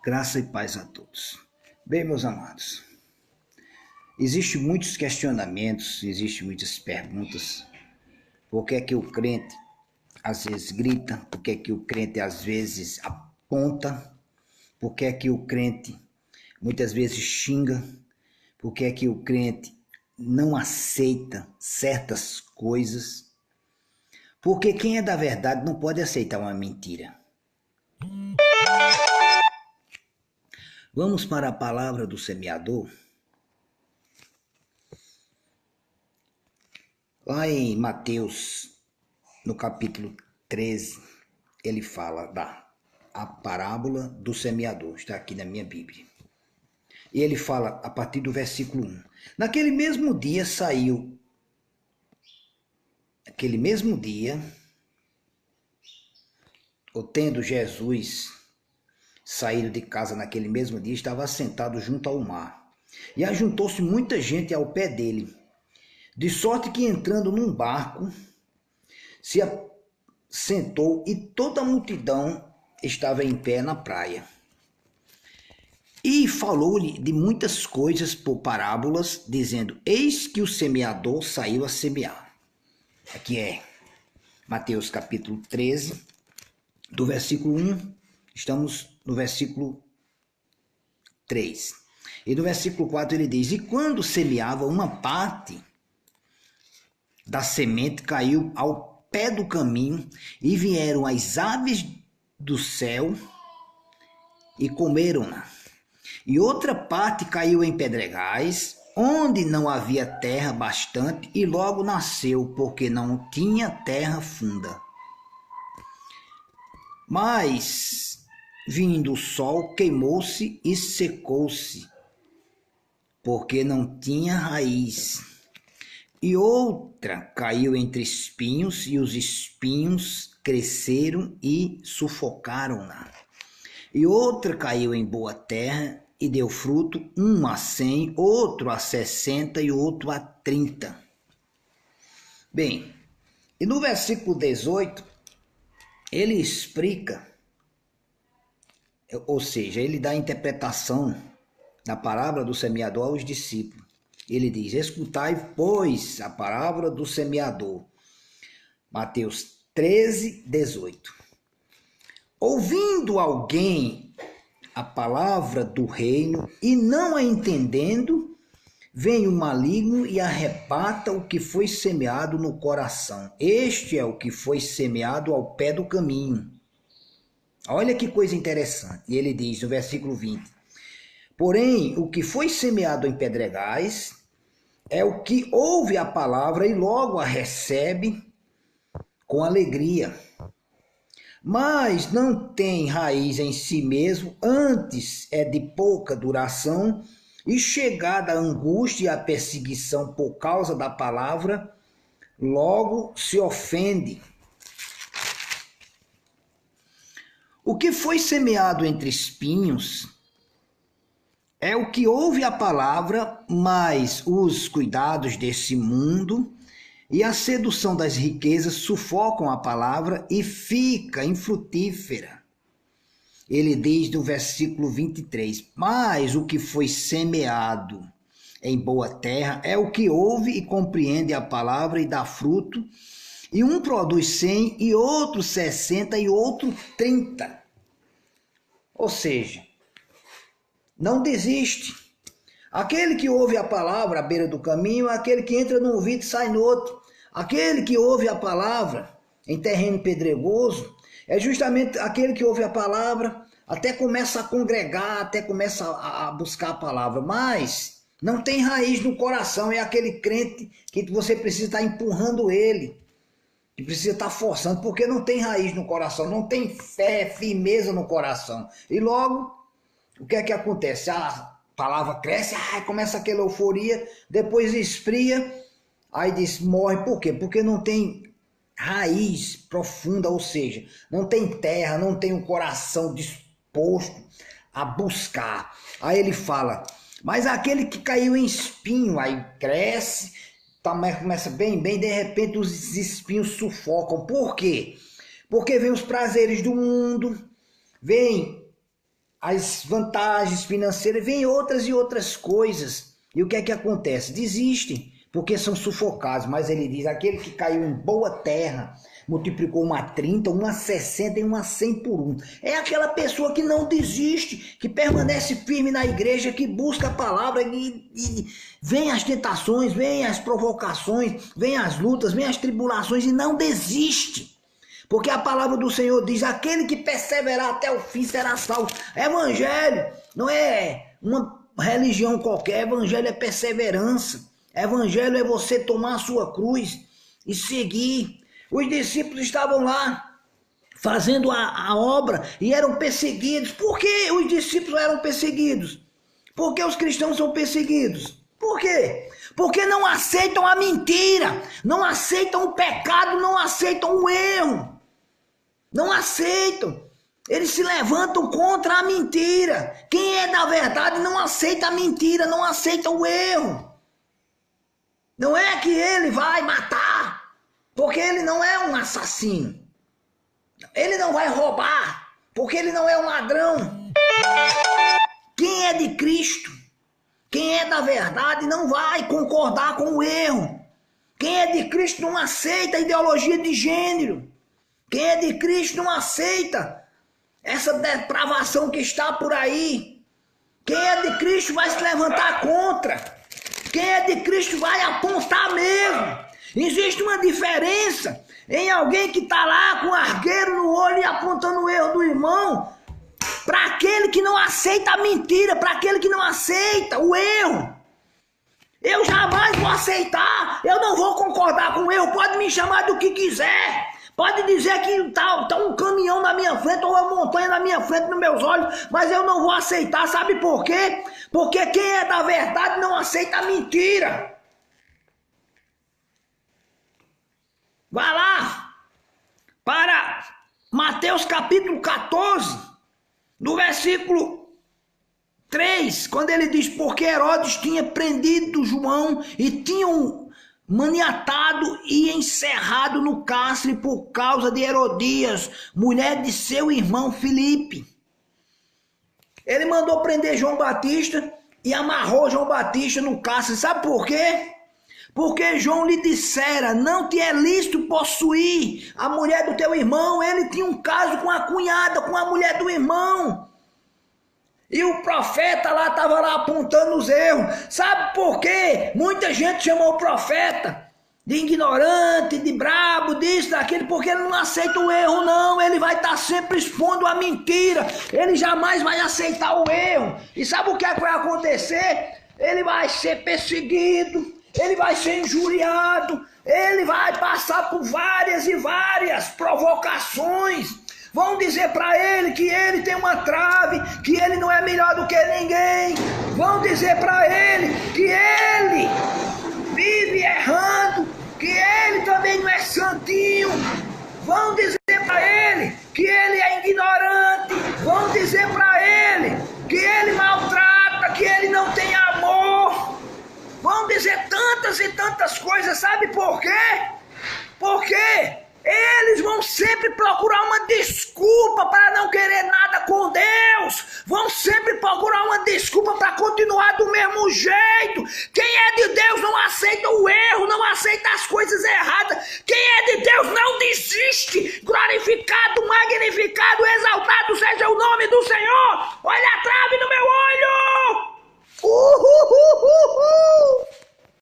Graça e paz a todos. Bem, meus amados, existem muitos questionamentos, existem muitas perguntas. Por que é que o crente às vezes grita? Por que é que o crente às vezes aponta? Por que é que o crente muitas vezes xinga? Por que é que o crente não aceita certas coisas? Porque quem é da verdade não pode aceitar uma mentira. Vamos para a palavra do semeador. Lá em Mateus, no capítulo 13, ele fala a parábola do semeador. Está aqui na minha Bíblia. E ele fala a partir do versículo 1. Naquele mesmo dia, ou tendo Jesus saído de casa naquele mesmo dia, estava assentado junto ao mar. E ajuntou-se muita gente ao pé dele, de sorte que entrando num barco, se assentou e toda a multidão estava em pé na praia. E falou-lhe de muitas coisas por parábolas, dizendo: Eis que o semeador saiu a semear. Aqui é Mateus capítulo 13, do versículo 1, estamos no versículo 3. E no versículo 4 ele diz: E quando semeava, uma parte da semente caiu ao pé do caminho, e vieram as aves do céu e comeram-na. E outra parte caiu em pedregais, onde não havia terra bastante, e logo nasceu, porque não tinha terra funda. Mas, vindo o sol, queimou-se e secou-se, porque não tinha raiz. E outra caiu entre espinhos, e os espinhos cresceram e sufocaram-na. E outra caiu em boa terra, e deu fruto, um a 100, outro a 60 e outro a 30. Bem, e no versículo 18, ele explica, ou seja, ele dá a interpretação da parábola do semeador aos discípulos. Ele diz: Escutai, pois, a parábola do semeador. Mateus 13, 18. Ouvindo alguém a palavra do reino e não a entendendo, vem o maligno e arrebata o que foi semeado no coração. Este é o que foi semeado ao pé do caminho. Olha que coisa interessante. E ele diz no versículo 20: Porém, o que foi semeado em pedregais é o que ouve a palavra e logo a recebe com alegria, mas não tem raiz em si mesmo, antes é de pouca duração, e chegada a angústia e a perseguição por causa da palavra, logo se ofende. O que foi semeado entre espinhos é o que ouve a palavra, mas os cuidados desse mundo e a sedução das riquezas sufocam a palavra e fica infrutífera. Ele diz no versículo 23, mas o que foi semeado em boa terra é o que ouve e compreende a palavra e dá fruto, e um produz 100, e outro 60, e outro 30. Ou seja, não desiste. Aquele que ouve a palavra à beira do caminho é aquele que entra num ouvido e sai no outro. Aquele que ouve a palavra em terreno pedregoso é justamente aquele que ouve a palavra, até começa a congregar, até começa a buscar a palavra, mas não tem raiz no coração. É aquele crente que você precisa estar empurrando ele, que precisa estar forçando, porque não tem raiz no coração, não tem fé, firmeza no coração. E logo, o que é que acontece? A palavra cresce, começa aquela euforia, depois esfria, aí diz, morre. Por quê? Porque não tem raiz profunda, ou seja, não tem terra, não tem um coração disposto a buscar. Aí ele fala, mas aquele que caiu em espinho, aí cresce, começa bem, de repente os espinhos sufocam. Por quê? Porque vem os prazeres do mundo, vem as vantagens financeiras, vem outras e outras coisas. E o que é que acontece? Desistem, porque são sufocados. Mas ele diz, aquele que caiu em boa terra, multiplicou uma 30, uma 60 e uma 100 por 1. É aquela pessoa que não desiste, que permanece firme na igreja, que busca a palavra, e vem as tentações, vem as provocações, vem as lutas, vem as tribulações e não desiste. Porque a palavra do Senhor diz, aquele que perseverar até o fim será salvo. Evangelho não é uma religião qualquer, evangelho é perseverança. Evangelho é você tomar a sua cruz e seguir. Os discípulos estavam lá fazendo a obra e eram perseguidos. Por que os discípulos eram perseguidos? Por que os cristãos são perseguidos? Por quê? Porque não aceitam a mentira, não aceitam o pecado, não aceitam o erro. Não aceitam. Eles se levantam contra a mentira. Quem é da verdade não aceita a mentira, não aceita o erro. Não é que ele vai matar, porque ele não é um assassino. Ele não vai roubar, porque ele não é um ladrão. Quem é de Cristo, quem é da verdade não vai concordar com o erro. Quem é de Cristo não aceita a ideologia de gênero. Quem é de Cristo não aceita essa depravação que está por aí. Quem é de Cristo vai se levantar contra. Quem é de Cristo vai apontar mesmo. Existe uma diferença em alguém que está lá com argueiro no olho e apontando o erro do irmão, para aquele que não aceita a mentira, para aquele que não aceita o erro. Eu jamais vou aceitar, eu não vou concordar com o erro, pode me chamar do que quiser. Pode dizer que tá um caminhão na minha frente ou uma montanha na minha frente, nos meus olhos, mas eu não vou aceitar, sabe por quê? Porque quem é da verdade não aceita a mentira. Vai lá para Mateus capítulo 14, no versículo 3, quando ele diz, porque Herodes tinha prendido João e tinham maniatado e encerrado no cárcere por causa de Herodias, mulher de seu irmão Filipe. Ele mandou prender João Batista e amarrou João Batista no cárcere. Sabe por quê? Porque João lhe dissera, não te é lícito possuir a mulher do teu irmão. Ele tinha um caso com a cunhada, com a mulher do irmão. E o profeta lá estava lá apontando os erros. Sabe por quê? Muita gente chamou o profeta de ignorante, de brabo, disso, daquilo, porque ele não aceita o erro, não. Ele vai estar sempre expondo a mentira. Ele jamais vai aceitar o erro. E sabe o que é que vai acontecer? Ele vai ser perseguido, ele vai ser injuriado, ele vai passar por várias e várias provocações. Vão dizer para ele que ele tem uma trave, que ele não é melhor do que ninguém. Vão dizer para ele que ele vive errando, que ele também não é santinho. Vão dizer para ele que ele é ignorante. Vão dizer para ele que ele maltrata, que ele não tem amor. Vão dizer tantas e tantas coisas, sabe por quê? Porque eles vão sempre procurar uma desculpa para não querer nada com Deus. Vão sempre procurar uma desculpa para continuar do mesmo jeito. Quem é de Deus não aceita o erro, não aceita as coisas erradas. Quem é de Deus não desiste. Glorificado, magnificado, exaltado seja o nome do Senhor. Olha a trave no meu olho.